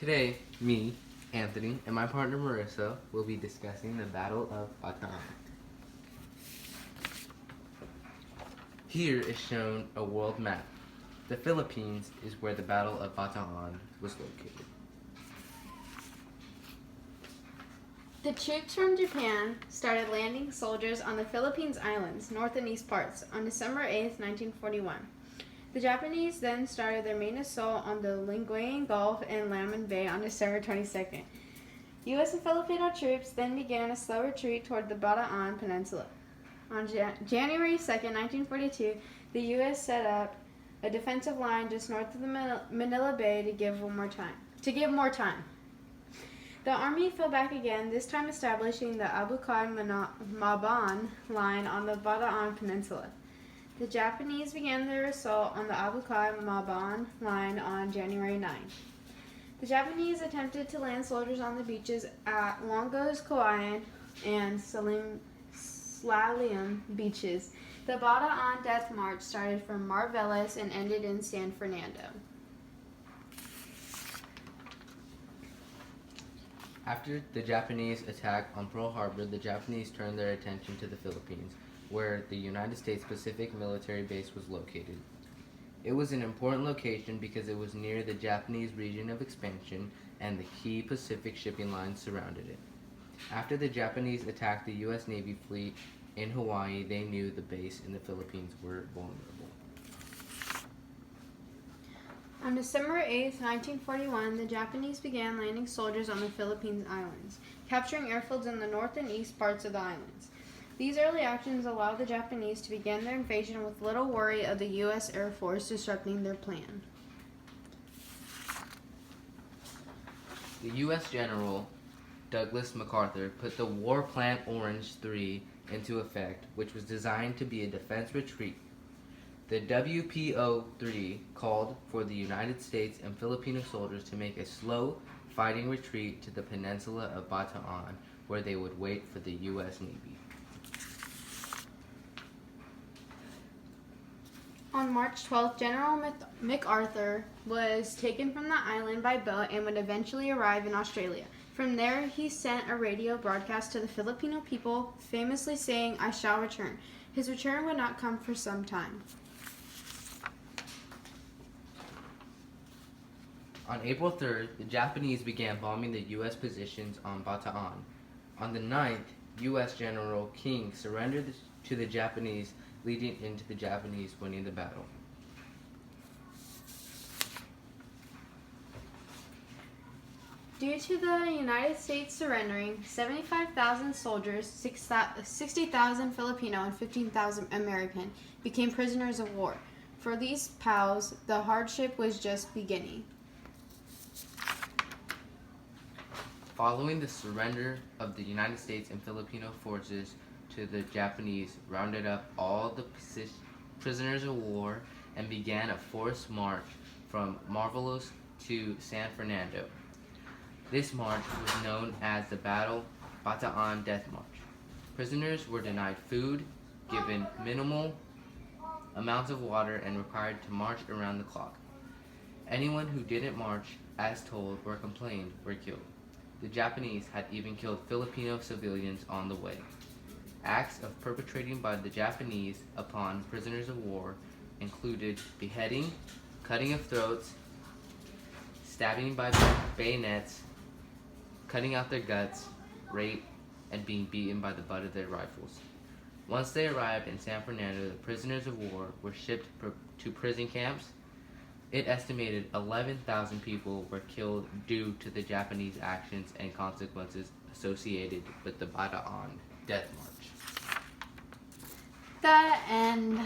Today, me, Anthony, and my partner Marissa will be discussing the Battle of Bataan. Here is shown a world map. The Philippines is where the Battle of Bataan was located. The troops from Japan started landing soldiers on the Philippines Islands, north and east parts, on December 8, 1941. The Japanese then started their main assault on the Lingayen Gulf and Lamon Bay on December 22nd. U.S. and Filipino troops then began a slow retreat toward the Bataan Peninsula. On January 2nd, 1942, the U.S. set up a defensive line just north of the Manila Bay to give more time. The army fell back again, this time establishing the Abucay-Maban line on the Bataan Peninsula. The Japanese began their assault on the Abucay-Maban line on January 9. The Japanese attempted to land soldiers on the beaches at Longos, Kauai, and Slaliem beaches. The Bataan Death March started from Marveles and ended in San Fernando. After the Japanese attack on Pearl Harbor, the Japanese turned their attention to the Philippines, where the United States Pacific military base was located. It was an important location because it was near the Japanese region of expansion and the key Pacific shipping lines surrounded it. After the Japanese attacked the U.S. Navy fleet in Hawaii, they knew the base in the Philippines were vulnerable. On December 8, 1941, the Japanese began landing soldiers on the Philippines Islands, capturing airfields in the north and east parts of the islands. These early actions allowed the Japanese to begin their invasion with little worry of the U.S. Air Force disrupting their plan. The U.S. General Douglas MacArthur put the War Plan Orange 3 into effect, which was designed to be a defense retreat. The WPO-3 called for the United States and Filipino soldiers to make a slow fighting retreat to the peninsula of Bataan, where they would wait for the U.S. Navy. On March 12th, General MacArthur was taken from the island by boat and would eventually arrive in Australia. From there, he sent a radio broadcast to the Filipino people, famously saying, "I shall return." His return would not come for some time. On April 3rd, the Japanese began bombing the U.S. positions on Bataan. On the 9th, U.S. General King surrendered to the Japanese, leading into the Japanese winning the battle. Due to the United States surrendering, 75,000 soldiers, 60,000 Filipino, and 15,000 American became prisoners of war. For these POWs, the hardship was just beginning. Following the surrender of the United States and Filipino forces to the Japanese, rounded up all the prisoners of war and began a forced march from Marveles to San Fernando. This march was known as the Bataan Death March. Prisoners were denied food, given minimal amounts of water, and required to march around the clock. Anyone who didn't march as told or complained were killed. The Japanese had even killed Filipino civilians on the way. Acts of perpetrating by the Japanese upon prisoners of war included beheading, cutting of throats, stabbing by bayonets, cutting out their guts, rape, and being beaten by the butt of their rifles. Once they arrived in San Fernando, the prisoners of war were shipped to prison camps. It estimated 11,000 people were killed due to the Japanese actions and consequences associated with the Bataan Death March. The end.